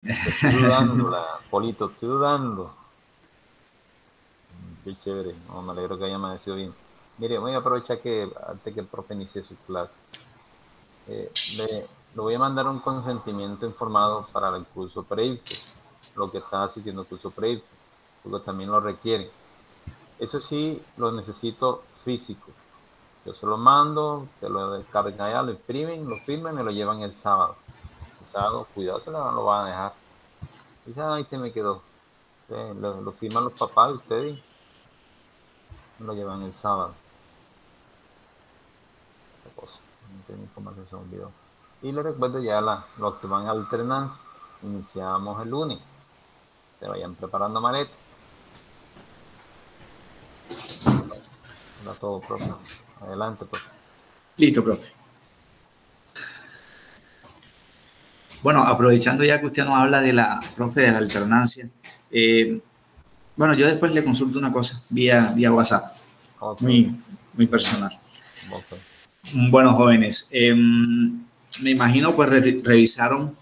Estoy dudando, Polito, estoy dudando. Qué chévere, no, me alegro que haya amanecido bien. Mire, voy a aprovechar que antes que el profe inicie su clase, le voy a mandar un consentimiento informado para el curso pre-IFE, lo que está asistiendo al curso pre-IFE, porque también lo requieren. Eso sí, lo necesito físico. Yo se lo mando, te lo descargan allá, lo imprimen, lo firman y lo llevan el sábado. El sábado, cuidado, se lo van a dejar. Dice, ay, se me quedó. Lo firman los papás de ustedes y lo llevan el sábado. Esta cosa. No tengo información, se me olvidó. Y les recuerdo ya los que van a alternancia. Iniciamos el lunes. Se vayan preparando maletas. Era todo, profe. Adelante, profe. Listo, profe. Bueno, aprovechando ya que usted nos habla de la, profe, de la alternancia, bueno, yo después le consulto una cosa vía WhatsApp, Ok. muy personal. Ok. Bueno, jóvenes, me imagino pues revisaron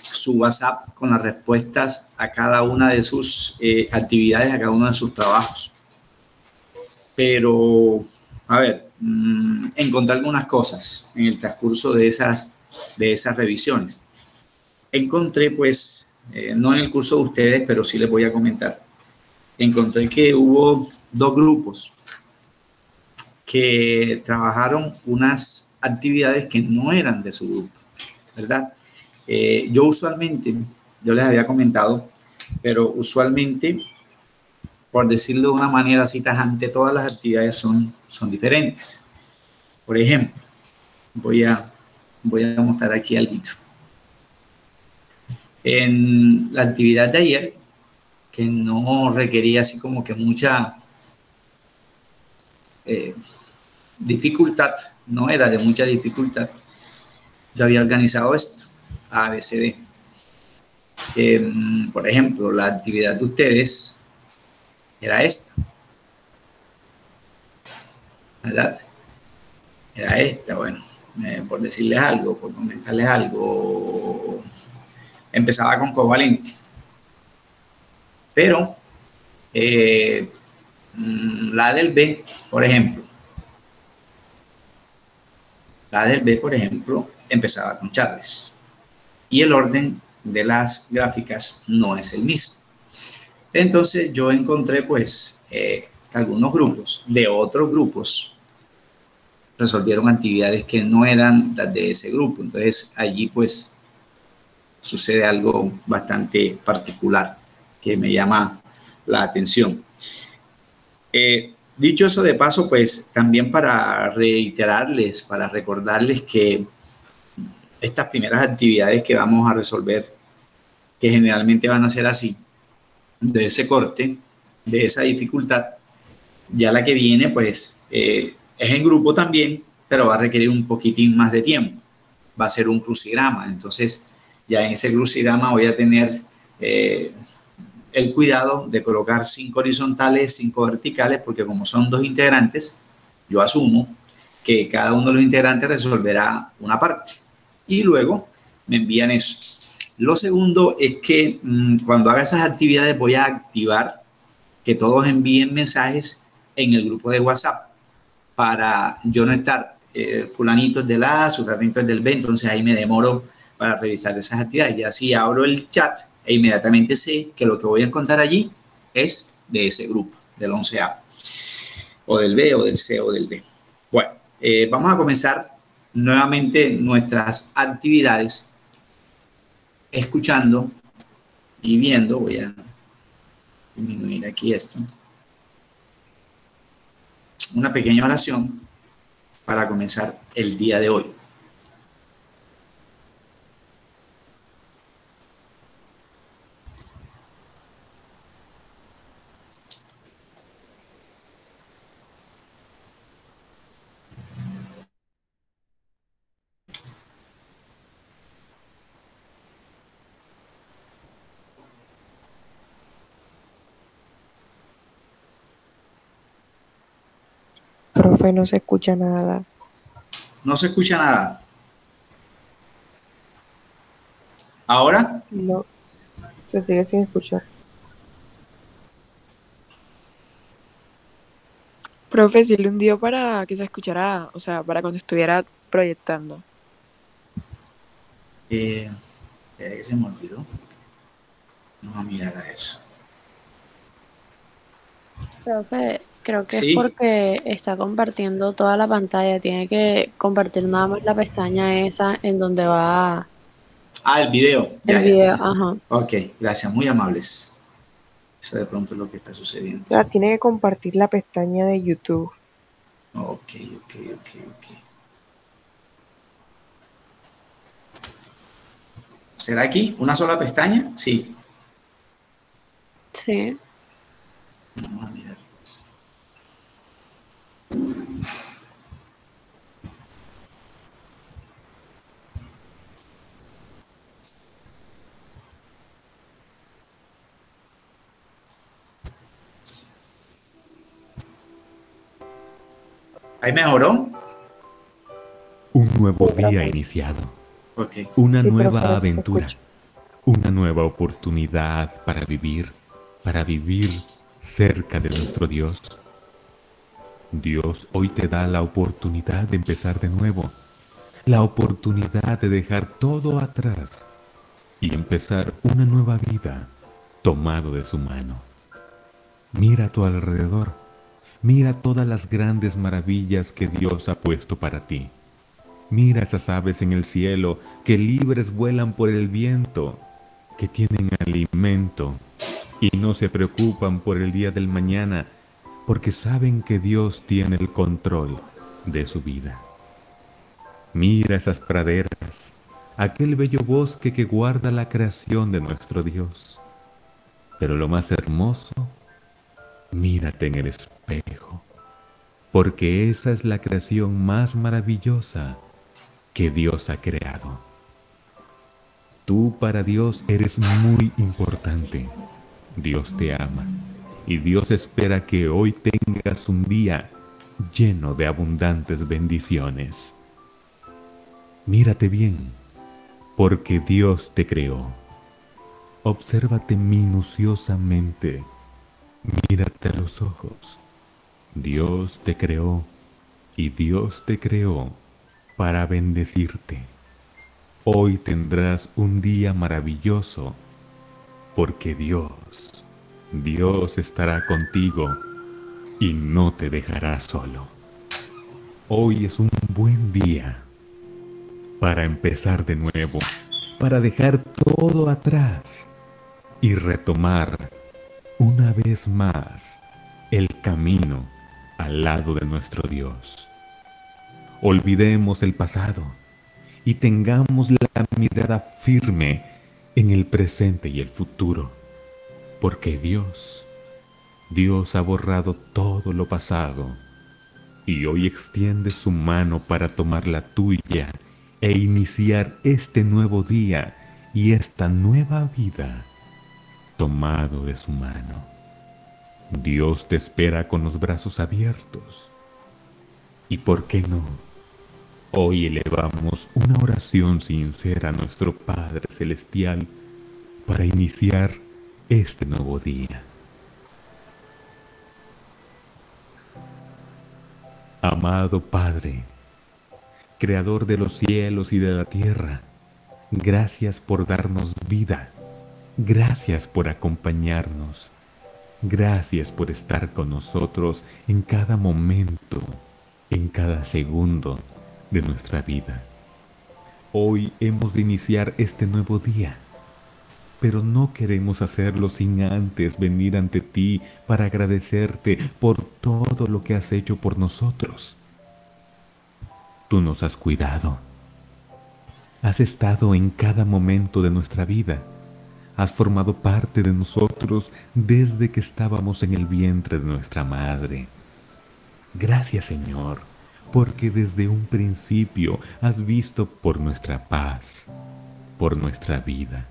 su WhatsApp con las respuestas a cada una de sus actividades, a cada uno de sus trabajos. Pero, a ver, encontré algunas cosas en el transcurso de esas revisiones. Encontré, pues, no en el curso de ustedes, pero sí les voy a comentar. Encontré que hubo dos grupos que trabajaron unas actividades que no eran de su grupo, ¿verdad? Yo usualmente, yo les había comentado, pero usualmente, por decirlo de una manera así tajante, todas las actividades son diferentes. Por ejemplo, voy a mostrar aquí algo. En la actividad de ayer, que no requería así como que mucha dificultad, no era de mucha dificultad, yo había organizado esto, A, B, C, D. Por ejemplo, la actividad de ustedes era esta, ¿verdad? Era esta, bueno, por decirles algo, por comentarles algo, empezaba con covalente, pero la del B, por ejemplo, empezaba con Charles. Y el orden de las gráficas no es el mismo. Entonces yo encontré pues algunos grupos de otros grupos resolvieron actividades que no eran las de ese grupo. Entonces allí pues sucede algo bastante particular que me llama la atención. Dicho eso de paso, pues también para reiterarles, para recordarles que estas primeras actividades que vamos a resolver, que generalmente van a ser así, de ese corte, de esa dificultad, ya la que viene, pues, es en grupo también, pero va a requerir un poquitín más de tiempo. Va a ser un crucigrama. Entonces, ya en ese crucigrama voy a tener el cuidado de colocar 5 horizontales, 5 verticales, porque como son dos integrantes, yo asumo que cada uno de los integrantes resolverá una parte. Y luego me envían eso. Lo segundo es que cuando haga esas actividades voy a activar que todos envíen mensajes en el grupo de WhatsApp para yo no estar fulanito es del A, sutanito es del B, entonces ahí me demoro para revisar esas actividades. Y así abro el chat e inmediatamente sé que lo que voy a encontrar allí es de ese grupo, del 11A, o del B, o del C, o del D. Bueno, vamos a comenzar nuevamente nuestras actividades escuchando y viendo. Voy a disminuir aquí esto. Una pequeña oración para comenzar el día de hoy. Profe, no se escucha nada. No se escucha nada. ¿Ahora? No, se sigue sin escuchar. Profe, sí le hundió para que se escuchara, o sea, para cuando estuviera proyectando. Espera que se me olvidó. Vamos a mirar a eso. Profe, creo que es Sí. porque está compartiendo toda la pantalla. Tiene que compartir nada más la pestaña esa en donde va Ah, el video. el video. Ajá. Ok, gracias, muy amables. Eso de pronto es lo que está sucediendo. O sea, tiene que compartir la pestaña de YouTube. Ok. ¿Será aquí una sola pestaña? Sí. Sí. Vamos a mirar. ¿Ahí mejoró? Un nuevo día iniciado. Ok. Una Sí, nueva profesor, sí se aventura. escucha. Una nueva oportunidad para vivir cerca de nuestro Dios. Dios hoy te da la oportunidad de empezar de nuevo, la oportunidad de dejar todo atrás y empezar una nueva vida tomado de su mano. Mira a tu alrededor, mira todas las grandes maravillas que Dios ha puesto para ti. Mira esas aves en el cielo que libres vuelan por el viento, que tienen alimento y no se preocupan por el día del mañana, porque saben que Dios tiene el control de su vida. Mira esas praderas, aquel bello bosque que guarda la creación de nuestro Dios. Pero lo más hermoso, mírate en el espejo, porque esa es la creación más maravillosa que Dios ha creado. Tú para Dios eres muy importante. Dios te ama y Dios espera que hoy tengas un día lleno de abundantes bendiciones. Mírate bien, porque Dios te creó. Obsérvate minuciosamente. Mírate a los ojos. Dios te creó y Dios te creó para bendecirte. Hoy tendrás un día maravilloso porque Dios estará contigo y no te dejará solo. Hoy es un buen día para empezar de nuevo, para dejar todo atrás y retomar una vez más el camino al lado de nuestro Dios. Olvidemos el pasado y tengamos la mirada firme en el presente y el futuro, porque Dios ha borrado todo lo pasado y hoy extiende su mano para tomar la tuya e iniciar este nuevo día y esta nueva vida tomado de su mano. Dios te espera con los brazos abiertos. ¿Y por qué no? Hoy elevamos una oración sincera a nuestro Padre Celestial para iniciar este nuevo día. Amado Padre, Creador de los cielos y de la tierra, gracias por darnos vida, gracias por acompañarnos, gracias por estar con nosotros en cada momento, en cada segundo de nuestra vida. Hoy hemos de iniciar este nuevo día, pero no queremos hacerlo sin antes venir ante ti para agradecerte por todo lo que has hecho por nosotros. Tú nos has cuidado, has estado en cada momento de nuestra vida, has formado parte de nosotros desde que estábamos en el vientre de nuestra madre. Gracias, Señor, porque desde un principio has visto por nuestra paz, por nuestra vida.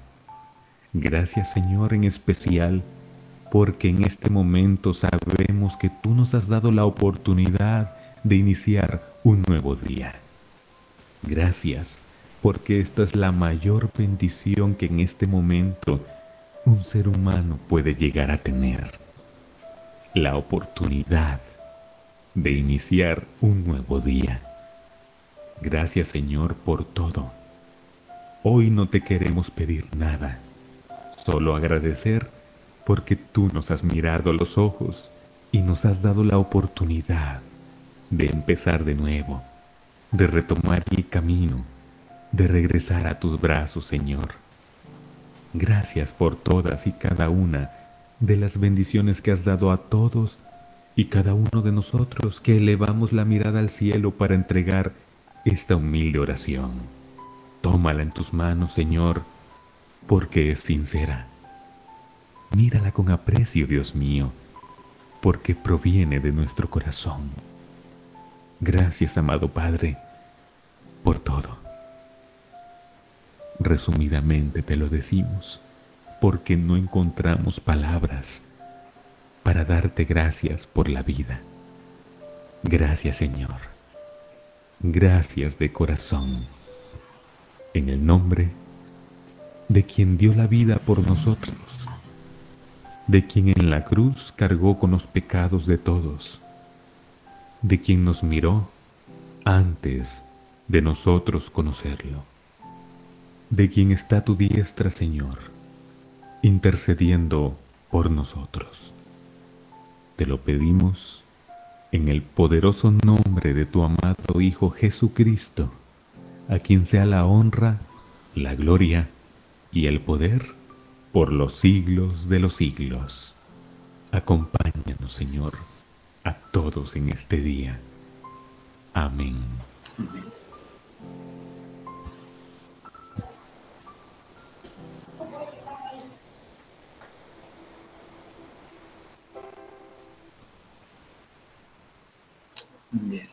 Gracias, Señor, en especial porque en este momento sabemos que tú nos has dado la oportunidad de iniciar un nuevo día. Gracias porque esta es la mayor bendición que en este momento un ser humano puede llegar a tener. La oportunidad de iniciar un nuevo día. Gracias, Señor, por todo. Hoy no te queremos pedir nada, solo agradecer porque tú nos has mirado a los ojos y nos has dado la oportunidad de empezar de nuevo, de retomar el camino, de regresar a tus brazos, Señor. Gracias por todas y cada una de las bendiciones que has dado a todos y cada uno de nosotros que elevamos la mirada al cielo para entregar esta humilde oración. Tómala en tus manos, Señor, porque es sincera. Mírala con aprecio, Dios mío, porque proviene de nuestro corazón. Gracias, amado Padre, por todo. Resumidamente te lo decimos, porque no encontramos palabras para darte gracias por la vida. Gracias, Señor. Gracias de corazón. En el nombre de quien dio la vida por nosotros, de quien en la cruz cargó con los pecados de todos, de quien nos miró antes de nosotros conocerlo, de quien está a tu diestra, Señor, intercediendo por nosotros. Te lo pedimos en el poderoso nombre de tu amado Hijo Jesucristo, a quien sea la honra, la gloria y el poder por los siglos de los siglos. Acompáñanos, Señor, a todos en este día. Amén. Bien.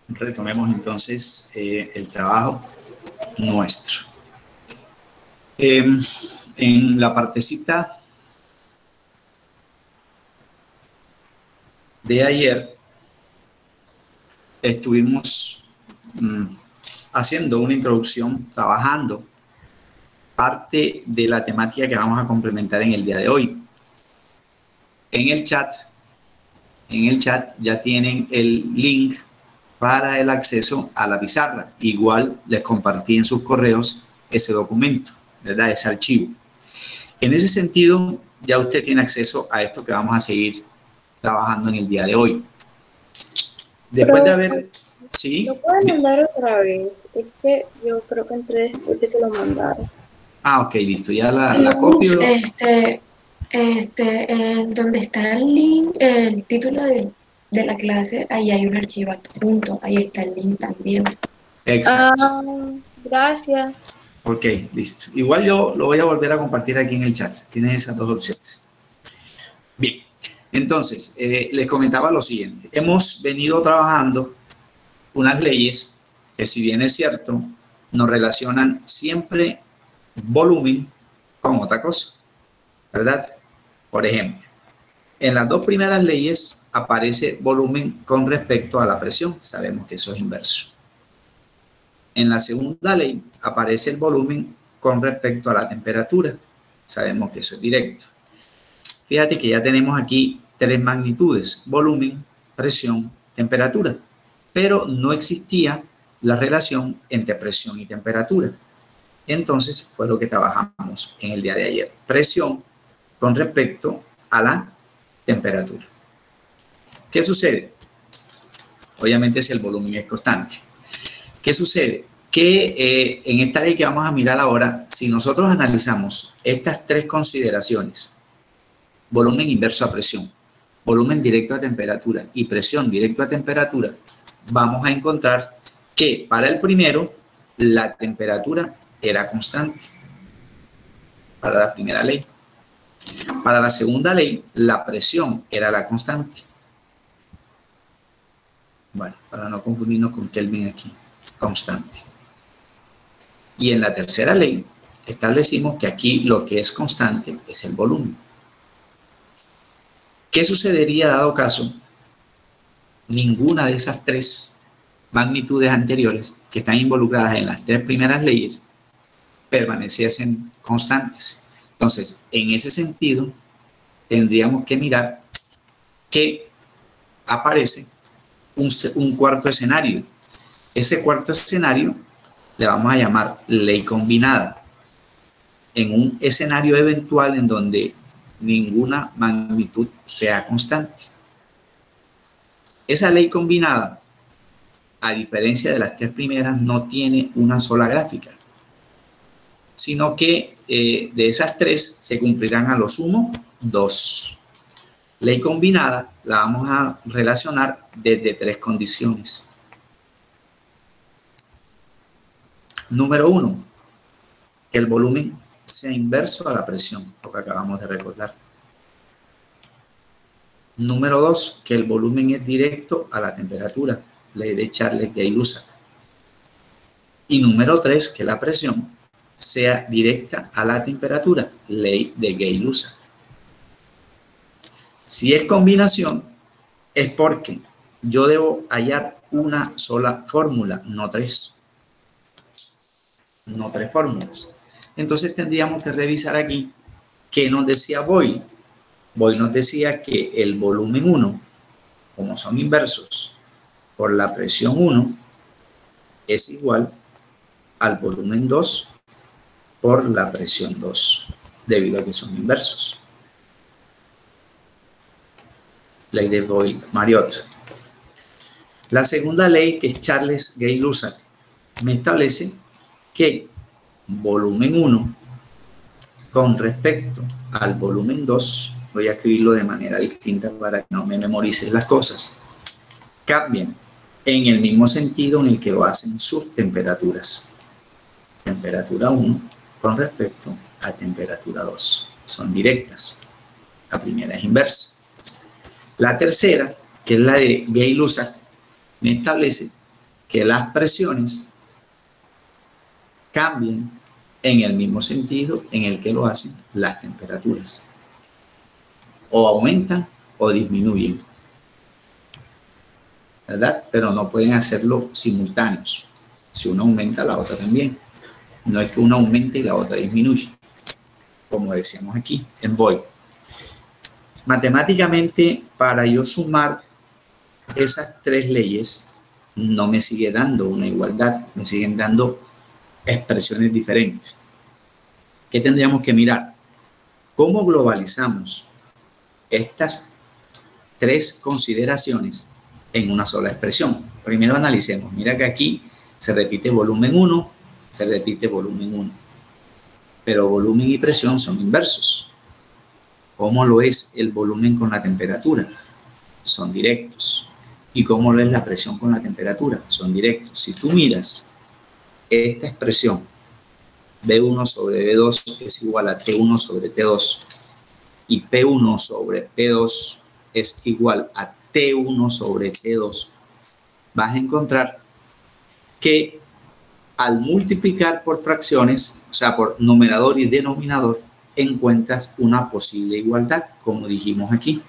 Retomemos entonces el trabajo nuestro. En la partecita de ayer estuvimos haciendo una introducción, trabajando parte de la temática que vamos a complementar en el día de hoy. En el chat ya tienen el link para el acceso a la pizarra. Igual les compartí en sus correos ese documento, ¿verdad? Ese archivo. En ese sentido, ya usted tiene acceso a esto que vamos a seguir trabajando en el día de hoy. Después de haber... ¿Sí? ¿Lo pueden mandar otra vez? Es que yo creo que entré después de que lo mandaron. Ah, ok, listo. Ya la copio. Donde está el link, el título de la clase, ahí hay un archivo adjunto, ahí está el link también. Exacto. Gracias. Ok, listo. Igual yo lo voy a volver a compartir aquí en el chat. Tienes esas dos opciones. Bien, entonces, les comentaba lo siguiente. Hemos venido trabajando unas leyes que, si bien es cierto, nos relacionan siempre volumen con otra cosa, ¿verdad? Por ejemplo, en las dos primeras leyes aparece volumen con respecto a la presión. Sabemos que eso es inverso. En la segunda ley aparece el volumen con respecto a la temperatura. Sabemos que eso es directo. Fíjate que ya tenemos aquí tres magnitudes: volumen, presión, temperatura. Pero no existía la relación entre presión y temperatura. Entonces fue lo que trabajamos en el día de ayer. Presión con respecto a la temperatura. ¿Qué sucede? Obviamente si el volumen es constante. ¿Qué sucede? Que en esta ley que vamos a mirar ahora, si nosotros analizamos estas tres consideraciones, volumen inverso a presión, volumen directo a temperatura y presión directo a temperatura, vamos a encontrar que para el primero la temperatura era constante, para la primera ley. Para la segunda ley, la presión era la constante. Bueno, para no confundirnos con Kelvin aquí, constante. Y en la tercera ley, establecimos que aquí lo que es constante es el volumen. ¿Qué sucedería dado caso ninguna de esas tres magnitudes anteriores que están involucradas en las 3 primeras leyes permaneciesen constantes. Entonces, en ese sentido, tendríamos que mirar que aparece un cuarto escenario. Ese cuarto escenario le vamos a llamar ley combinada. En un escenario eventual en donde ninguna magnitud sea constante. Esa ley combinada, a diferencia de las 3 primeras, no tiene una sola gráfica, sino que de esas 3 se cumplirán a lo sumo 2. Ley combinada la vamos a relacionar desde 3 condiciones. Número 1, que el volumen sea inverso a la presión, lo que acabamos de recordar. Número 2, que el volumen es directo a la temperatura, ley de Charles-Gay-Lussac. Y número 3, que la presión sea directa a la temperatura, ley de Gay-Lussac. Si es combinación, es porque yo debo hallar una sola fórmula, no 3. No 3 fórmulas. Entonces tendríamos que revisar aquí qué nos decía Boyle. Boyle nos decía que el volumen 1, como son inversos, por la presión 1, es igual al volumen 2 por la presión 2, debido a que son inversos. Ley de Boyle-Mariotte. La segunda ley, que es Charles-Gay-Lussac, me establece que volumen 1 con respecto al volumen 2, voy a escribirlo de manera distinta para que no me memoricen las cosas, cambian en el mismo sentido en el que lo hacen sus temperaturas. Temperatura 1 con respecto a temperatura 2. Son directas. La primera es inversa. La tercera, que es la de Gay-Lussac, me establece que las presiones cambian en el mismo sentido en el que lo hacen las temperaturas. O aumentan o disminuyen, ¿verdad? Pero no pueden hacerlo simultáneos. Si uno aumenta, la otra también. No es que una aumente y la otra disminuye, como decíamos aquí en Boyle. Matemáticamente, para yo sumar esas 3 leyes, no me sigue dando una igualdad, me siguen dando expresiones diferentes. ¿Qué tendríamos que mirar? ¿Cómo globalizamos estas 3 consideraciones en una sola expresión? Primero analicemos. Mira que aquí se repite volumen 1, se repite volumen 1. Pero volumen y presión son inversos. ¿Cómo lo es el volumen con la temperatura? Son directos. ¿Y cómo lo es la presión con la temperatura? Son directos. Si tú miras esta expresión, B1 sobre B2 es igual a T1 sobre T2 y P1 sobre P2 es igual a T1 sobre T2, vas a encontrar que al multiplicar por fracciones, o sea, por numerador y denominador, encuentras una posible igualdad, como dijimos aquí,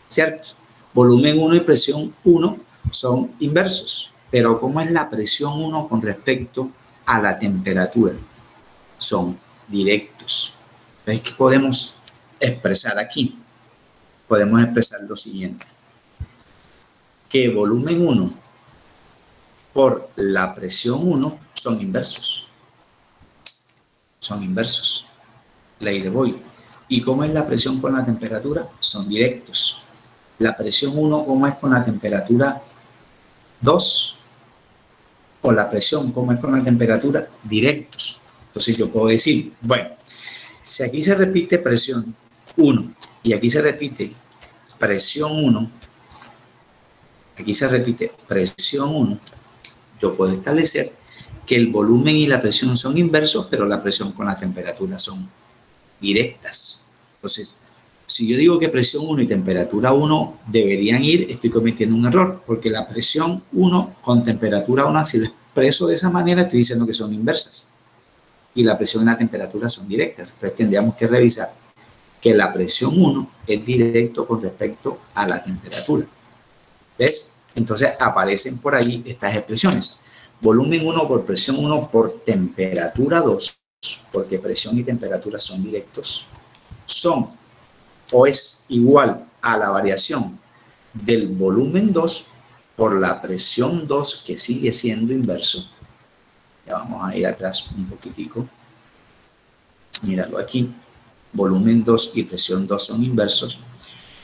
¿cierto? Volumen 1 y presión 1 son inversos, pero ¿cómo es la presión 1 con respecto a la temperatura? Son directos. ¿Ves qué podemos expresar aquí? Podemos expresar lo siguiente, que volumen 1 por la presión 1 son inversos. Son inversos. Ley de Boyle. ¿Y cómo es la presión con la temperatura? Son directos. La presión 1, ¿cómo es con la temperatura 2? O la presión, ¿cómo es con la temperatura? Directos. Entonces yo puedo decir, bueno, si aquí se repite presión 1 y aquí se repite presión 1, aquí se repite presión 1, yo puedo establecer que el volumen y la presión son inversos, pero la presión con la temperatura son directas. Entonces, si yo digo que presión 1 y temperatura 1 deberían ir, estoy cometiendo un error, porque la presión 1 con temperatura 1, si lo expreso de esa manera, estoy diciendo que son inversas. Y la presión y la temperatura son directas. Entonces, tendríamos que revisar que la presión 1 es directo con respecto a la temperatura. ¿Ves? Entonces aparecen por ahí estas expresiones. Volumen 1 por presión 1 por temperatura 2, porque presión y temperatura son directos, son o es igual a la variación del volumen 2 por la presión 2, que sigue siendo inverso. Ya vamos a ir atrás un poquitico. Míralo aquí. Volumen 2 y presión 2 son inversos.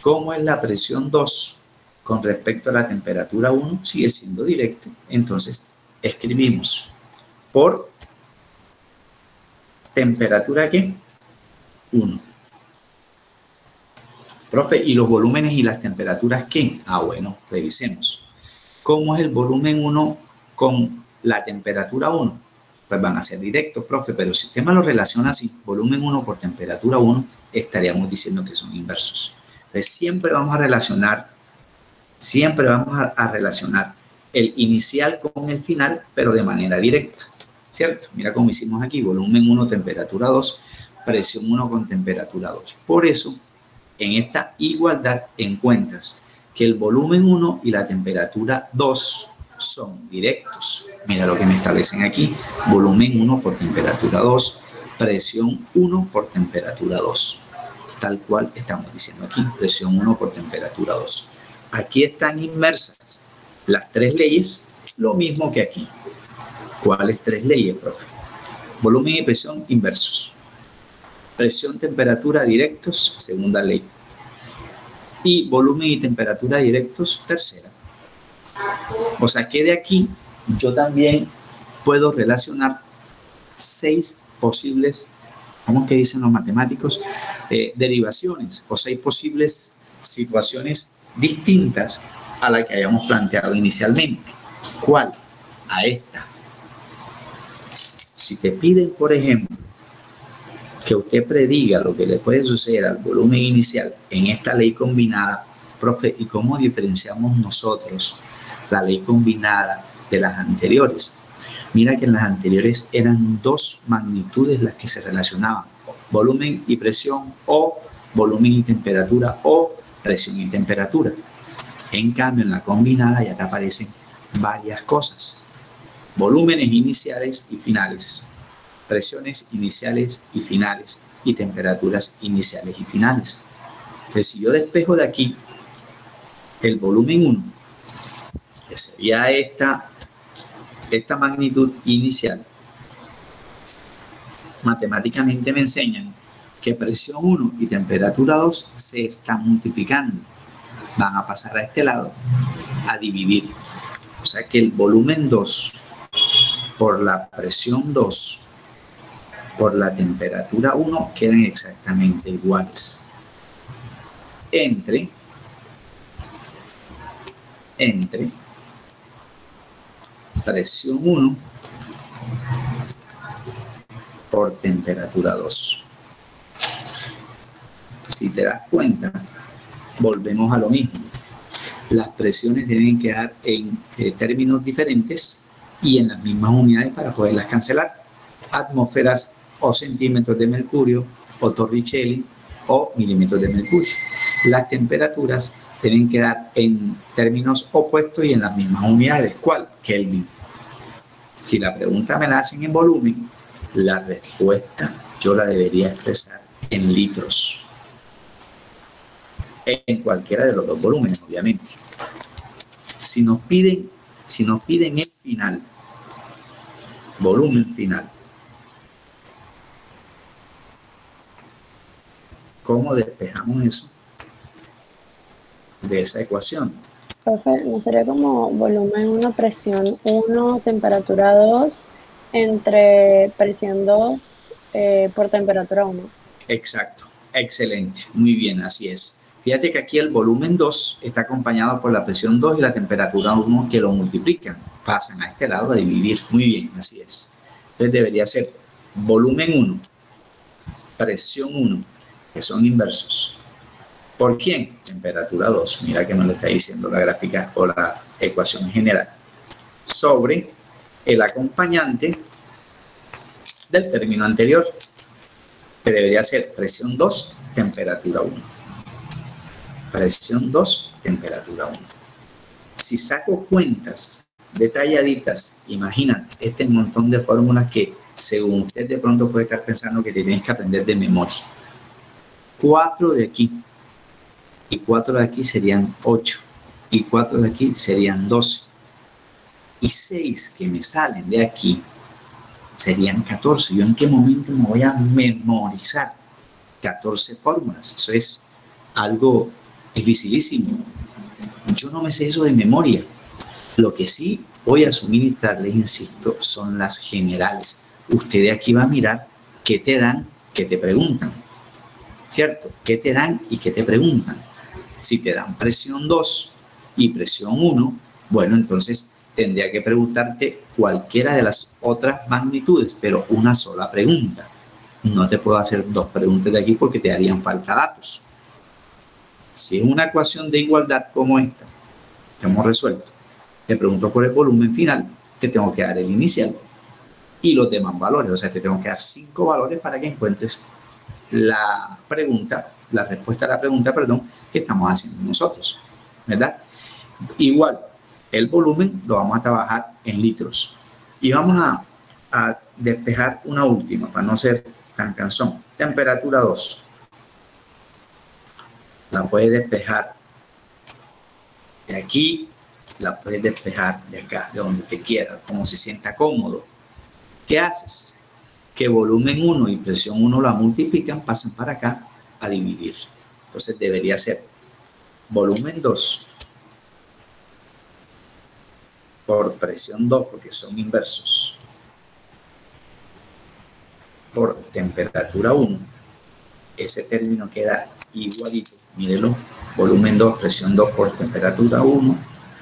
¿Cómo es la presión 2 con respecto a la temperatura 1? Sigue siendo directo. Entonces, escribimos por temperatura, ¿qué? 1. Profe, ¿y los volúmenes y las temperaturas qué? Ah, bueno, revisemos. ¿Cómo es el volumen 1 con la temperatura 1? Pues van a ser directos, profe, pero si el sistema lo relaciona así, volumen 1 por temperatura 1, estaríamos diciendo que son inversos. Entonces, siempre vamos a relacionar el inicial con el final, pero de manera directa, ¿cierto? Mira cómo hicimos aquí, volumen 1, temperatura 2, presión 1 con temperatura 2. Por eso, en esta igualdad encuentras que el volumen 1 y la temperatura 2 son directos. Mira lo que me establecen aquí, volumen 1 por temperatura 2, presión 1 por temperatura 2. Tal cual estamos diciendo aquí, presión 1 por temperatura 2. Aquí están inmersas las tres leyes, lo mismo que aquí. ¿Cuáles tres leyes, profe? Volumen y presión inversos. Presión, temperatura directos, segunda ley. Y volumen y temperatura directos, tercera. O sea que de aquí yo también puedo relacionar 6 posibles, ¿cómo que dicen los matemáticos? Derivaciones o 6 posibles situaciones distintas a la que hayamos planteado inicialmente. ¿Cuál? A esta. Si te piden, por ejemplo, que usted prediga lo que le puede suceder al volumen inicial en esta ley combinada, profe, ¿y cómo diferenciamos nosotros la ley combinada de las anteriores? Mira que en las anteriores eran 2 magnitudes las que se relacionaban, volumen y presión, o volumen y temperatura, o presión y temperatura. En cambio, en la combinada ya te aparecen varias cosas: volúmenes iniciales y finales, presiones iniciales y finales, y temperaturas iniciales y finales. Entonces, si yo despejo de aquí el volumen 1, que sería esta magnitud inicial, matemáticamente me enseñan que presión 1 y temperatura 2 se están multiplicando. Van a pasar a este lado a dividir. O sea que el volumen 2 por la presión 2 por la temperatura 1 quedan exactamente iguales. Entre presión 1 por temperatura 2. Si te das cuenta, volvemos a lo mismo. Las presiones deben quedar en términos diferentes y en las mismas unidades para poderlas cancelar. Atmósferas o centímetros de mercurio, o Torricelli o milímetros de mercurio. Las temperaturas deben quedar en términos opuestos y en las mismas unidades. ¿Cuál? Kelvin. Si la pregunta me la hacen en volumen, la respuesta yo la debería expresar en litros. En cualquiera de los dos volúmenes, obviamente. Si nos piden el final, volumen final, ¿cómo despejamos eso de esa ecuación? Profe, ¿no sería como volumen 1, presión 1, temperatura 2, entre presión 2 por temperatura 1? Exacto, excelente, muy bien, así es. Fíjate que aquí el volumen 2 está acompañado por la presión 2 y la temperatura 1 que lo multiplican. Pasan a este lado a dividir. Muy bien, así es. Entonces debería ser volumen 1, presión 1, que son inversos. ¿Por quién? Temperatura 2. Mira que me lo está diciendo la gráfica o la ecuación general. Sobre el acompañante del término anterior, que debería ser presión 2, temperatura 1. Presión 2, temperatura 1. Si saco cuentas detalladitas, imagínate este montón de fórmulas que según usted de pronto puede estar pensando que tienes que aprender de memoria. 4 de aquí y 4 de aquí serían 8 y 4 de aquí serían 12 y 6 que me salen de aquí serían 14. ¿Yo en qué momento me voy a memorizar 14 fórmulas? Eso es algo dificilísimo. Yo no me sé eso de memoria. Lo que sí voy a suministrarles, insisto, son las generales. Usted de aquí va a mirar qué te dan, qué te preguntan. ¿Cierto? ¿Qué te dan y qué te preguntan? Si te dan presión 2 y presión 1, bueno, entonces tendría que preguntarte cualquiera de las otras magnitudes, pero una sola pregunta. No te puedo hacer 2 preguntas de aquí porque te harían falta datos. Si es una ecuación de igualdad como esta, que hemos resuelto, te pregunto por el volumen final, te tengo que dar el inicial y los demás valores. O sea, te tengo que dar 5 valores para que encuentres la pregunta, la respuesta a la pregunta, perdón, que estamos haciendo nosotros, ¿verdad? Igual, el volumen lo vamos a trabajar en litros. Y vamos a despejar una última, para no ser tan cansón. Temperatura 2. La puedes despejar de aquí, la puedes despejar de acá, de donde te quieras, como se sienta cómodo. ¿Qué haces? Que volumen 1 y presión 1 la multiplican, pasan para acá a dividir. Entonces debería ser volumen 2 por presión 2, porque son inversos, por temperatura 1. Ese término queda igualito, mírelo, volumen 2, presión 2 por temperatura 1,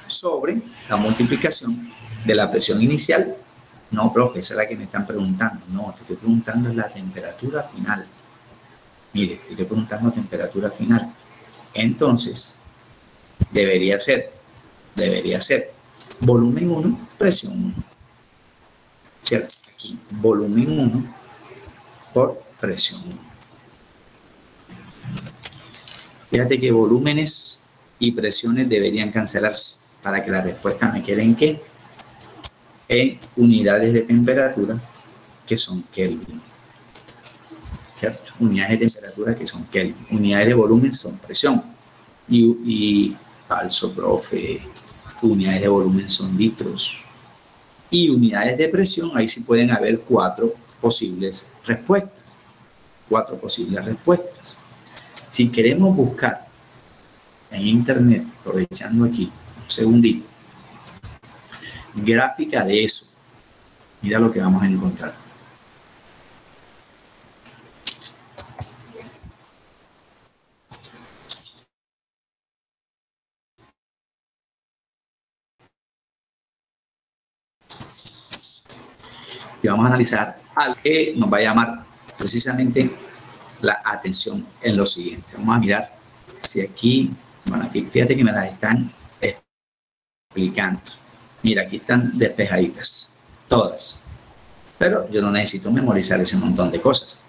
sobre la multiplicación de la presión inicial. No, profe, esa es la que me están preguntando. No, te estoy preguntando la temperatura final. Mire, te estoy preguntando temperatura final. Entonces, debería ser volumen 1, presión 1. ¿Cierto? Aquí, volumen 1 por presión 1. Fíjate que volúmenes y presiones deberían cancelarse para que la respuesta me quede en ¿qué? En unidades de temperatura, que son Kelvin. ¿Cierto? Unidades de temperatura que son Kelvin. Unidades de volumen son presión. Y falso, profe. Unidades de volumen son litros. Y unidades de presión, ahí sí pueden haber 4 posibles respuestas. 4 posibles respuestas. Si queremos buscar en internet, aprovechando aquí un segundito, gráfica de eso, mira lo que vamos a encontrar. Y vamos a analizar algo que nos va a llamar precisamente la atención en lo siguiente. Vamos a mirar si aquí, bueno, aquí fíjate que me las están explicando. Mira, aquí están despejaditas, todas. Pero yo no necesito memorizar ese montón de cosas.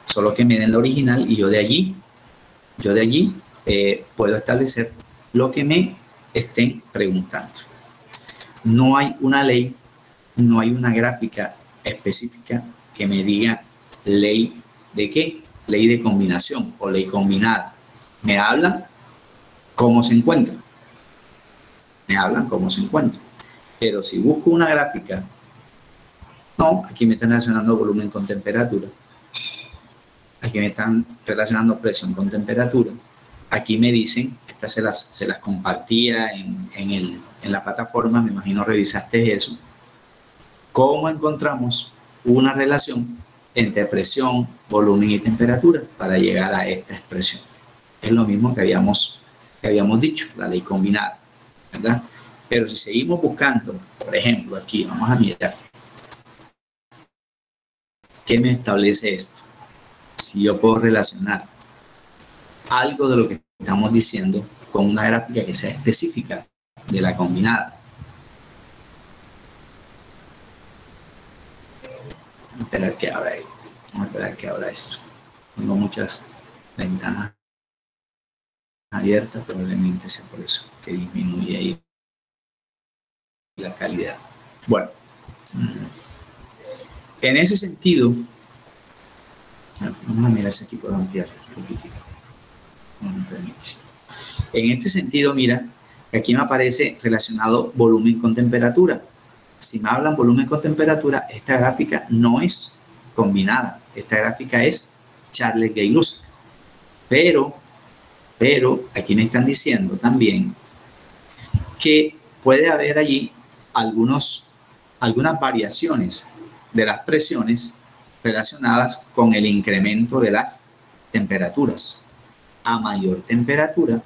Solo que me den la original y yo de allí puedo establecer lo que me estén preguntando. No hay una ley, no hay una gráfica específica que me diga ley de qué, ley de combinación o ley combinada. Me hablan cómo se encuentran. Pero si busco una gráfica, no, aquí me están relacionando volumen con temperatura. Aquí me están relacionando presión con temperatura. Aquí me dicen, estas se las compartía en la plataforma, me imagino revisaste eso. ¿Cómo encontramos una relación entre presión, volumen y temperatura para llegar a esta expresión? Es lo mismo que habíamos dicho, la ley combinada, ¿verdad? Pero si seguimos buscando, por ejemplo, aquí vamos a mirar, ¿qué me establece esto? Si yo puedo relacionar algo de lo que estamos diciendo con una gráfica que sea específica de la combinada. Vamos a esperar que abra esto. Tengo muchas ventanas abiertas, probablemente sea por eso que disminuye ahí la calidad. Bueno, en ese sentido, vamos a mirar si aquí puedo ampliar un poquitico. No me permite. En este sentido, mira, aquí me aparece relacionado volumen con temperatura. Si me hablan volumen con temperatura, esta gráfica no es combinada. Esta gráfica es Charles-Gay-Lussac. Pero aquí me están diciendo también que puede haber allí algunas variaciones de las presiones relacionadas con el incremento de las temperaturas. A mayor temperatura,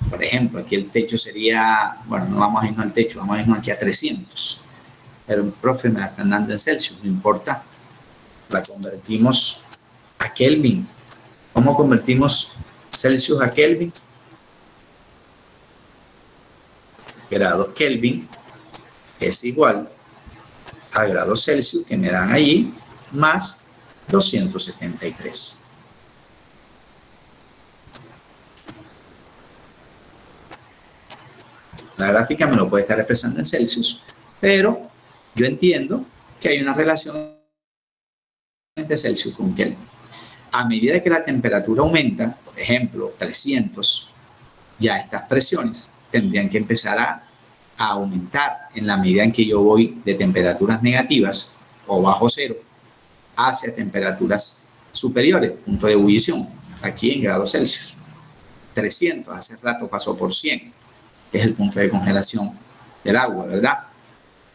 por ejemplo, aquí el techo sería, bueno, no vamos a irnos al techo, vamos a irnos aquí a 300. Pero el profe me la están dando en Celsius, no importa. La convertimos a Kelvin. ¿Cómo convertimos Celsius a Kelvin? Grados Kelvin es igual a grados Celsius que me dan allí más 273. La gráfica me lo puede estar expresando en Celsius, pero yo entiendo que hay una relación entre Celsius con Kelvin. A medida que la temperatura aumenta, por ejemplo, 300, ya estas presiones tendrían que empezar a aumentar en la medida en que yo voy de temperaturas negativas o bajo cero hacia temperaturas superiores, punto de ebullición, aquí en grados Celsius. 300, hace rato pasó por 100, que es el punto de congelación del agua, ¿verdad?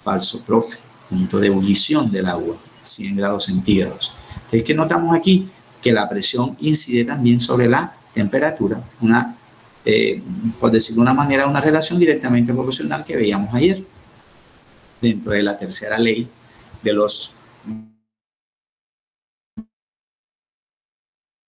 Falso, profe, punto de ebullición del agua, 100 grados centígrados. Entonces, ¿qué notamos aquí? Que la presión incide también sobre la temperatura, por decirlo de una manera, una relación directamente proporcional que veíamos ayer, dentro de la tercera ley de los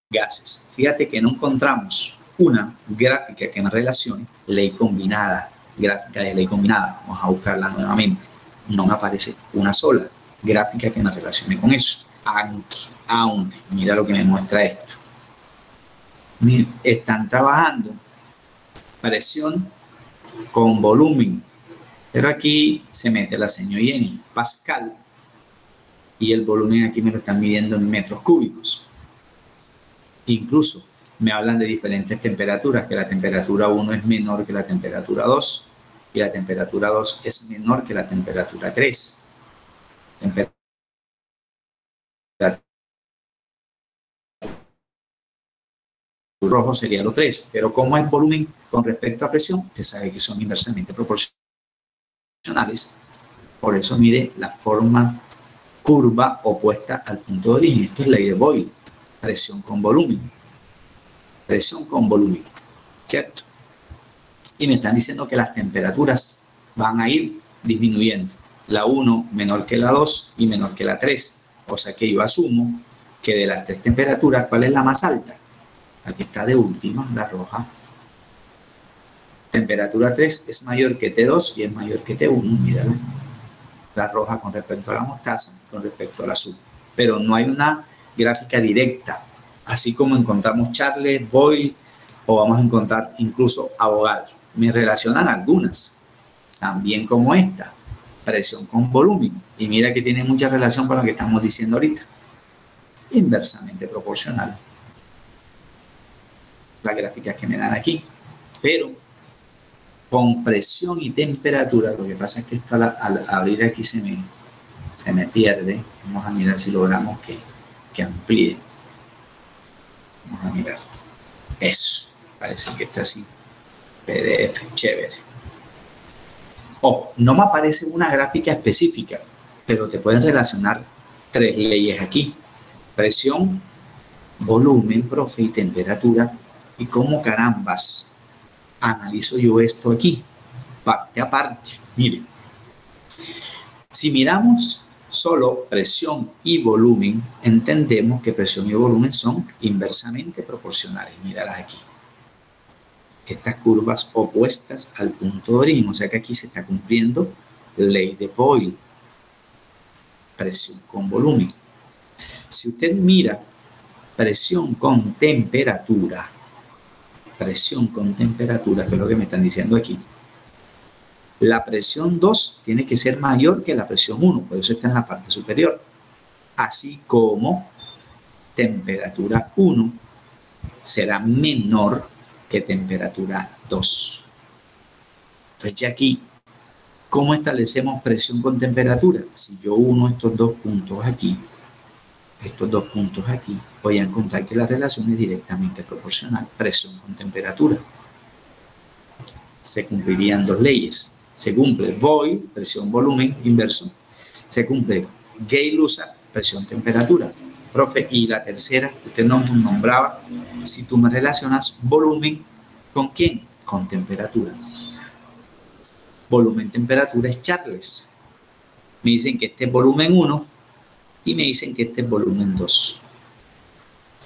gases. Fíjate que no encontramos una gráfica que nos relacione ley combinada, gráfica de ley combinada. Vamos a buscarla nuevamente. No me aparece una sola gráfica que nos relacione con eso. Aunque, mira lo que me muestra esto. Están trabajando presión con volumen, pero aquí se mete la señal Jenny, Pascal, y el volumen aquí me lo están midiendo en metros cúbicos. Incluso me hablan de diferentes temperaturas, que la temperatura 1 es menor que la temperatura 2 y la temperatura 2 es menor que la temperatura 3. Rojo sería lo 3, pero como es volumen con respecto a presión, usted sabe que son inversamente proporcionales. Por eso mire la forma curva opuesta al punto de origen. Esto es ley de Boyle, presión con volumen. Presión con volumen, ¿cierto? Y me están diciendo que las temperaturas van a ir disminuyendo. La 1 menor que la 2 y menor que la 3. O sea que yo asumo que de las 3 temperaturas, ¿cuál es la más alta? Aquí está de última, la roja. Temperatura 3 es mayor que T2 y es mayor que T1, míralo. La roja con respecto a la mostaza, con respecto al azul. Pero no hay una gráfica directa, así como encontramos Charles, Boyle, o vamos a encontrar incluso Avogadro. Me relacionan algunas, también como esta, presión con volumen. Y mira que tiene mucha relación con lo que estamos diciendo ahorita. Inversamente proporcional. Las gráficas que me dan aquí, pero con presión y temperatura. Lo que pasa es que esto al abrir aquí se me pierde. Vamos a mirar si logramos que amplíe. Vamos a mirar eso, parece que está así, PDF, chévere. Ojo, no me aparece una gráfica específica, pero te pueden relacionar 3 leyes aquí: presión, volumen, profe, y temperatura. Y cómo carambas analizo yo esto aquí, parte a parte. Miren, si miramos solo presión y volumen, entendemos que presión y volumen son inversamente proporcionales. Míralas aquí. Estas curvas opuestas al punto de origen, o sea que aquí se está cumpliendo ley de Boyle. Presión con volumen. Si usted mira presión con temperatura, que es lo que me están diciendo aquí, La presión 2 tiene que ser mayor que la presión 1, por eso está en la parte superior. Así como temperatura 1 será menor que temperatura 2. Entonces ya aquí, ¿cómo establecemos presión con temperatura? Si yo uno estos dos puntos aquí, voy a encontrar que la relación es directamente proporcional, presión con temperatura. Se cumplirían dos leyes. Se cumple Voigt, presión volumen inverso. Se cumple Gay-Lussac, presión temperatura. Profe, y la tercera, usted nos nombraba, si tú me relacionas volumen, ¿con quién? Con temperatura. Volumen temperatura es Charles. Me dicen que este es volumen 1 y me dicen que este es volumen 2.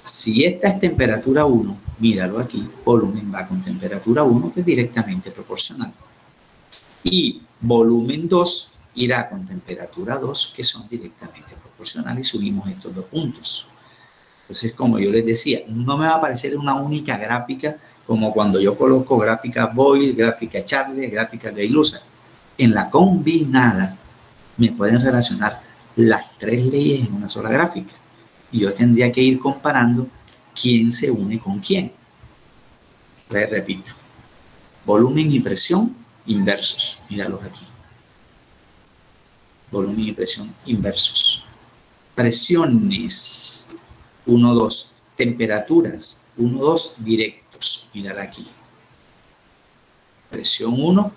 Si esta es temperatura 1, míralo aquí, volumen va con temperatura 1, que es directamente proporcional. Y volumen 2 irá con temperatura 2, que son directamente proporcionales, y unimos estos dos puntos. Entonces, como yo les decía, no me va a aparecer una única gráfica, como cuando yo coloco gráfica Voigt, gráfica Charles, gráfica Gay-Lussac. En la combinada me pueden relacionar las tres leyes en una sola gráfica. Y yo tendría que ir comparando quién se une con quién. Les repito, volumen y presión inversos. Míralos aquí. Volumen y presión inversos. Presiones 1, 2. Temperaturas 1, 2 directos. Mírala aquí. Presión 1,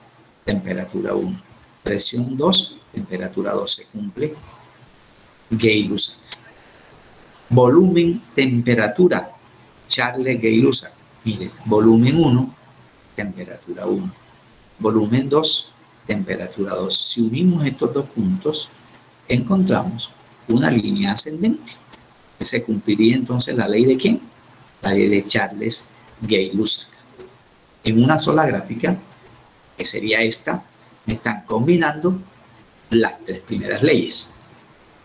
temperatura 1. Presión 2, temperatura 2. Se cumple Gay-Lussac. Volumen, temperatura, Charles Gay-Lussac. Mire, volumen 1, temperatura 1. Volumen 2, temperatura 2. Si unimos estos dos puntos, encontramos una línea ascendente. Que se cumpliría entonces la ley de ¿quién? La ley de Charles Gay-Lussac. En una sola gráfica, que sería esta, me están combinando las tres primeras leyes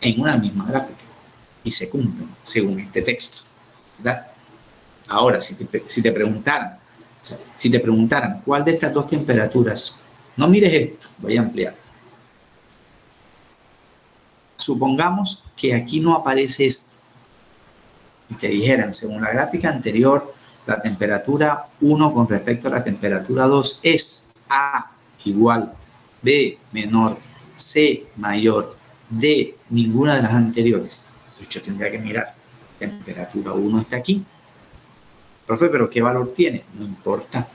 en una misma gráfica y se cumplen según este texto, ¿verdad? Ahora, si te preguntaran, cuál de estas dos temperaturas, no mires esto, voy a ampliar. Supongamos que aquí no aparece esto y que dijeran, según la gráfica anterior, la temperatura 1 con respecto a la temperatura 2 es A igual, B menor, C mayor, D ninguna de las anteriores. Entonces yo tendría que mirar, temperatura 1 está aquí. Profe, ¿pero qué valor tiene? No importa.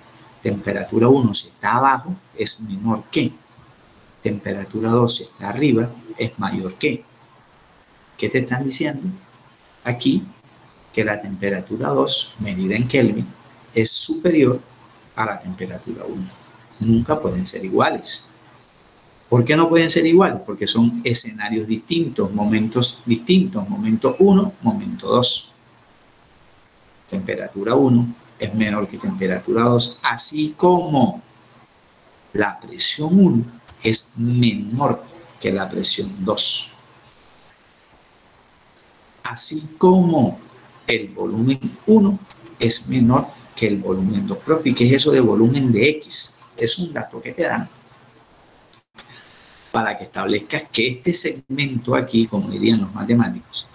Temperatura 1 si está abajo es menor que. Temperatura 2 si está arriba es mayor que. ¿Qué te están diciendo? Aquí que la temperatura 2, medida en Kelvin, es superior a la temperatura 1. Nunca pueden ser iguales. ¿Por qué no pueden ser iguales? Porque son escenarios distintos, momentos distintos. Momento 1, momento 2. Temperatura 1 es menor que temperatura 2, así como la presión 1 es menor que la presión 2. Así como el volumen 1 es menor que el volumen 2. Profe, ¿qué es eso de volumen de X? Es un dato que te dan para que establezcas que este segmento aquí, como dirían los matemáticos,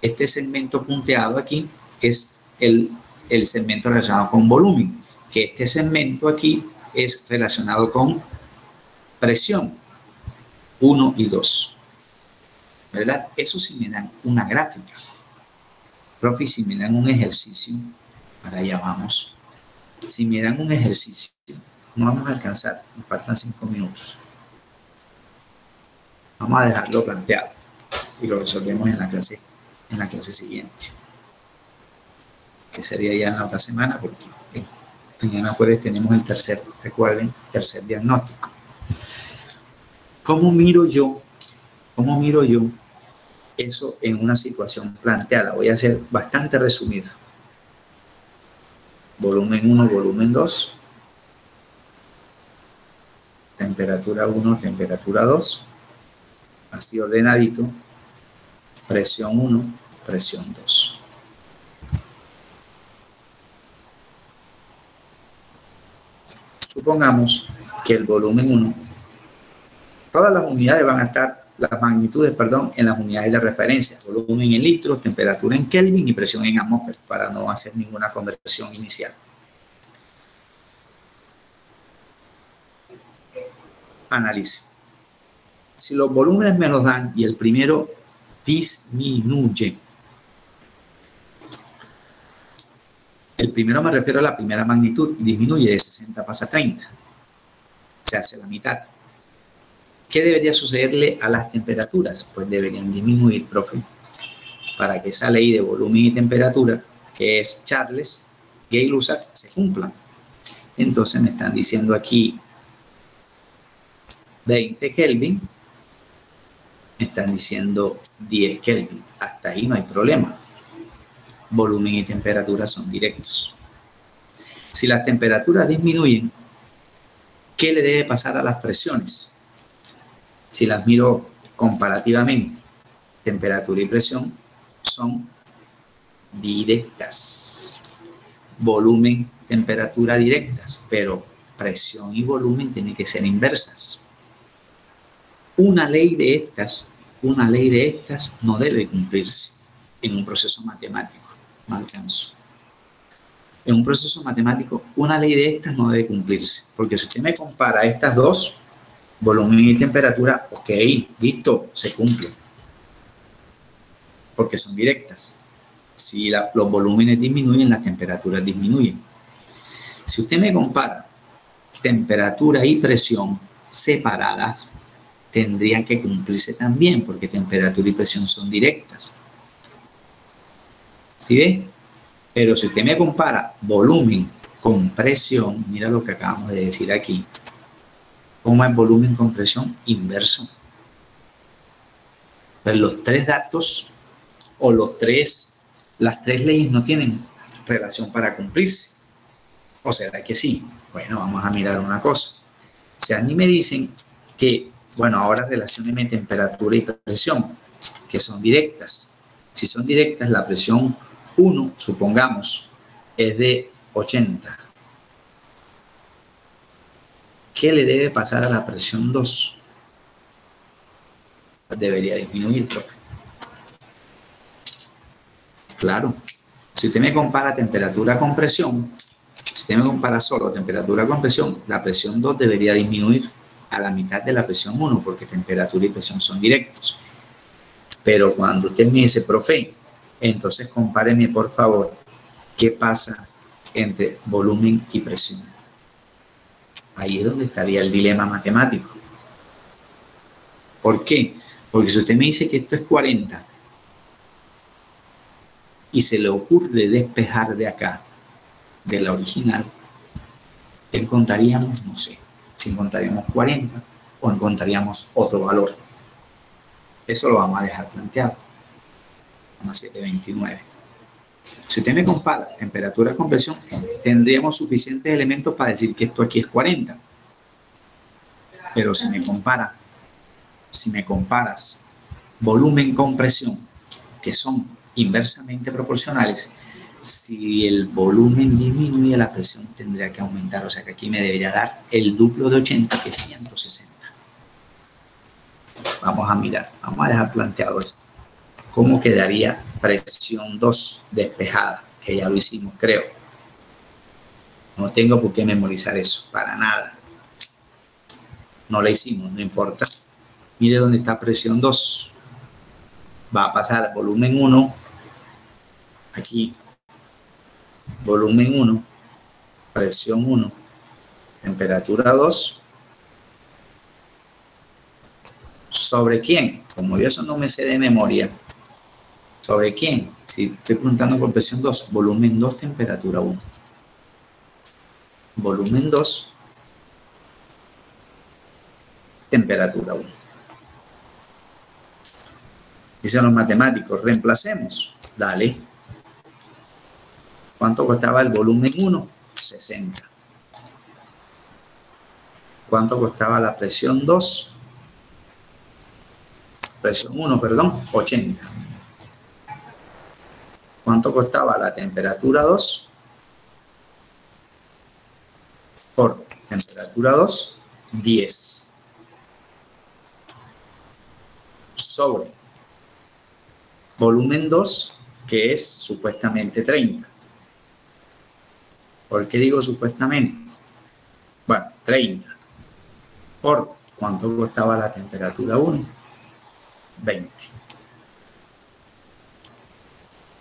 este segmento punteado aquí es el segmento relacionado con volumen, que este segmento aquí es relacionado con presión 1 y 2. ¿Verdad? Eso sí me dan una gráfica. Profe, si me dan un ejercicio, para allá vamos. Si me dan un ejercicio, no vamos a alcanzar, nos faltan 5 minutos. Vamos a dejarlo planteado y lo resolvemos en la clase siguiente, que sería ya en la otra semana, porque mañana jueves tenemos el tercer diagnóstico. ¿Cómo miro yo eso en una situación planteada? Voy a hacer bastante resumido. Volumen 1, volumen 2. Temperatura 1, temperatura 2. Así ordenadito. Presión 1, presión 2. Supongamos que el volumen 1 Todas las unidades van a estar, las magnitudes, perdón, en las unidades de referencia. Volumen en litros, temperatura en Kelvin y presión en atmósfera, para no hacer ninguna conversión inicial. Análisis. Si los volúmenes me los dan y el primero disminuye, el primero me refiero a la primera magnitud, disminuye de 60 pasa a 30, se hace la mitad. ¿Qué debería sucederle a las temperaturas? Pues deberían disminuir, profe, para que esa ley de volumen y temperatura, que es Charles, Gay-Lussac, se cumpla. Entonces me están diciendo aquí 20 Kelvin, me están diciendo 10 Kelvin. Hasta ahí no hay problema. Volumen y temperatura son directos. Si las temperaturas disminuyen, ¿qué le debe pasar a las presiones? Si las miro comparativamente, temperatura y presión son directas. Volumen, temperatura directas, pero presión y volumen tienen que ser inversas. Una ley de estas no debe cumplirse en un proceso matemático. No alcanzo. En un proceso matemático, una ley de estas no debe cumplirse, porque si usted me compara estas dos, volumen y temperatura, ok, listo, se cumple, porque son directas. Si los volúmenes disminuyen, las temperaturas disminuyen. Si usted me compara temperatura y presión separadas, tendrían que cumplirse también, porque temperatura y presión son directas. ¿Sí ve? Pero si usted me compara volumen con presión, mira lo que acabamos de decir aquí. ¿Cómo es volumen con presión? Inverso. Pues los tres datos o las tres leyes no tienen relación para cumplirse. ¿O será que sí? Bueno, vamos a mirar una cosa. Si a mí me dicen que, bueno, ahora relacióneme temperatura y presión, que son directas. Si son directas, la presión 1, supongamos, es de 80. ¿Qué le debe pasar a la presión 2? Debería disminuir, profe. Claro. Si usted me compara temperatura con presión, si usted me compara solo temperatura con presión, la presión 2 debería disminuir a la mitad de la presión 1, porque temperatura y presión son directos. Pero cuando usted me dice, profe, entonces compáreme, por favor, qué pasa entre volumen y presión. Ahí es donde estaría el dilema matemático. ¿Por qué? Porque si usted me dice que esto es 40 y se le ocurre despejar de acá, de la original, encontraríamos, no sé, si encontraríamos 40 o encontraríamos otro valor. Eso lo vamos a dejar planteado. Vamos a 729. Si usted me compara temperatura con presión, tendríamos suficientes elementos para decir que esto aquí es 40. Pero si me comparas volumen con presión, que son inversamente proporcionales, si el volumen disminuye, la presión tendría que aumentar. O sea que aquí me debería dar el duplo de 80, que es 160. Vamos a mirar, vamos a dejar planteado esto. ¿Cómo quedaría presión 2 despejada? Que ya lo hicimos, creo. No tengo por qué memorizar eso, para nada. No la hicimos, no importa. Mire dónde está presión 2. Va a pasar volumen 1, aquí. Volumen 1, presión 1, temperatura 2. ¿Sobre quién? Como yo eso no me sé de memoria. ¿Sobre quién? Si estoy preguntando por presión 2, volumen 2, temperatura 1. Volumen 2, temperatura 1. Dicen los matemáticos, reemplacemos. Dale. ¿Cuánto costaba el volumen 1? 60. ¿Cuánto costaba la presión 2? Presión 1, perdón, 80. ¿Cuánto costaba la temperatura 2? Por temperatura 2, 10. volumen 2, que es supuestamente 30. ¿Por qué digo supuestamente? Bueno, 30. ¿Por cuánto costaba la temperatura 1? 20.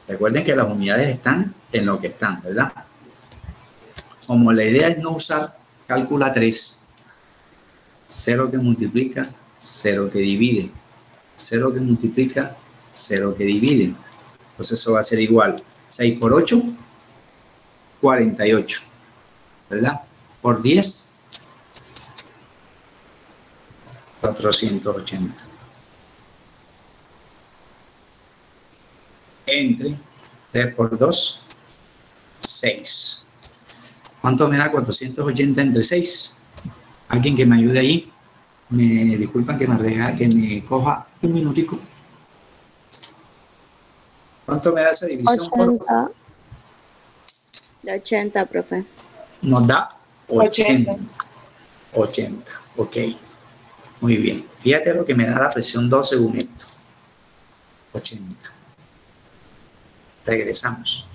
Recuerden que las unidades están en lo que están, ¿verdad? Como la idea es no usar cálcula 3, 0 que multiplica, 0 que divide, 0 que multiplica, 0 que divide. Entonces eso va a ser igual. 6 por 8, 48, ¿verdad? Por 10, 480. Entre 3 por 2, 6. ¿Cuánto me da 480 entre 6? ¿Alguien que me ayude ahí? Me disculpan que me coja un minutico. ¿Cuánto me da esa división? 80. De 80, profe. Nos da 80. 80, ok. Muy bien. Fíjate lo que me da la presión 2 según esto. 80. Regresamos.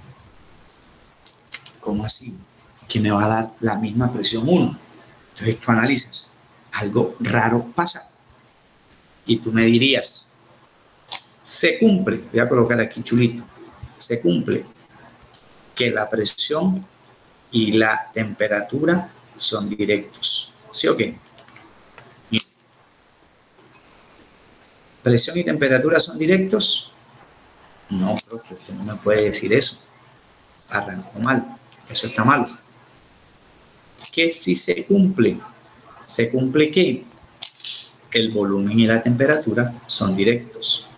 ¿Cómo así? Que me va a dar la misma presión 1. Entonces tú analizas. Algo raro pasa. Y tú me dirías, se cumple, voy a colocar aquí chulito, se cumple que la presión y la temperatura son directos. ¿Sí o qué? Bien. ¿Presión y temperatura son directos? No, profe, usted no me puede decir eso. Arrancó mal. Eso está mal. ¿Qué si se cumple? Se cumple que el volumen y la temperatura son directos.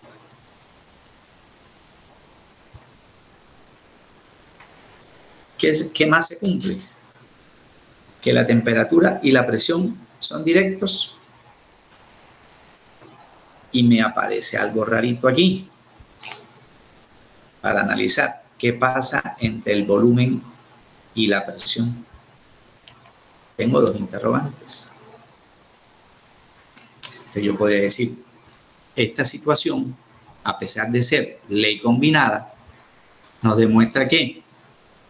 ¿Qué más se cumple? Que la temperatura y la presión son directos. Y me aparece algo rarito aquí. Para analizar qué pasa entre el volumen y la presión. Tengo dos interrogantes. Entonces yo podría decir, esta situación, a pesar de ser ley combinada, nos demuestra que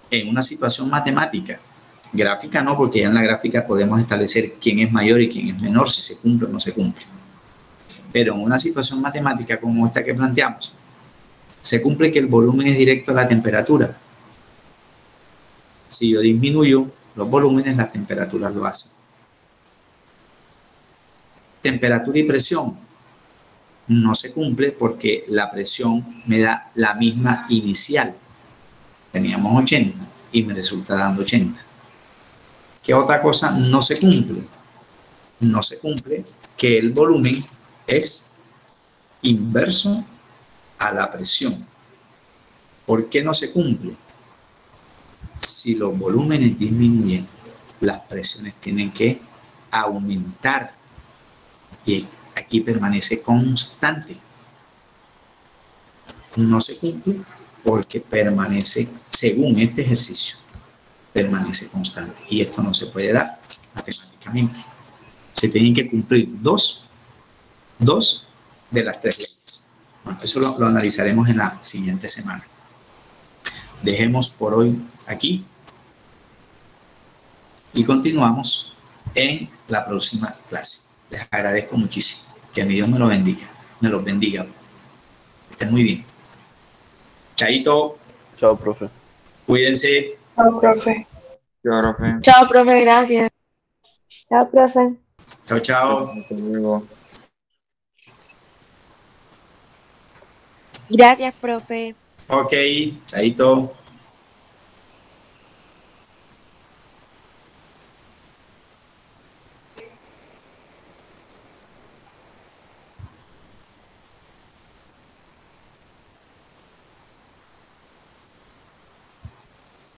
en una situación matemática, gráfica no, porque ya en la gráfica podemos establecer quién es mayor y quién es menor, si se cumple o no se cumple. Pero en una situación matemática como esta que planteamos, se cumple que el volumen es directo a la temperatura. Si yo disminuyo los volúmenes, las temperaturas lo hacen. Temperatura y presión no se cumple porque la presión me da la misma inicial. Teníamos 80 y me resulta dando 80. ¿Qué otra cosa no se cumple? No se cumple que el volumen es inverso a la presión. ¿Por qué no se cumple? Si los volúmenes disminuyen, las presiones tienen que aumentar y aquí permanece constante. No se cumple porque permanece, según este ejercicio, permanece constante y esto no se puede dar matemáticamente. Se tienen que cumplir dos de las tres leyes. Bueno, eso lo analizaremos en la siguiente semana. Dejemos por hoy aquí y continuamos en la próxima clase. Les agradezco muchísimo. Que mi Dios me lo bendiga. Me los bendiga. Estén muy bien. Chaito. Chao, profe. Cuídense. Chao, profe. Chao, profe. Chao, profe, gracias. Chao, profe. Chao, chao. Hasta luego. Gracias, profe. Ok, chaito.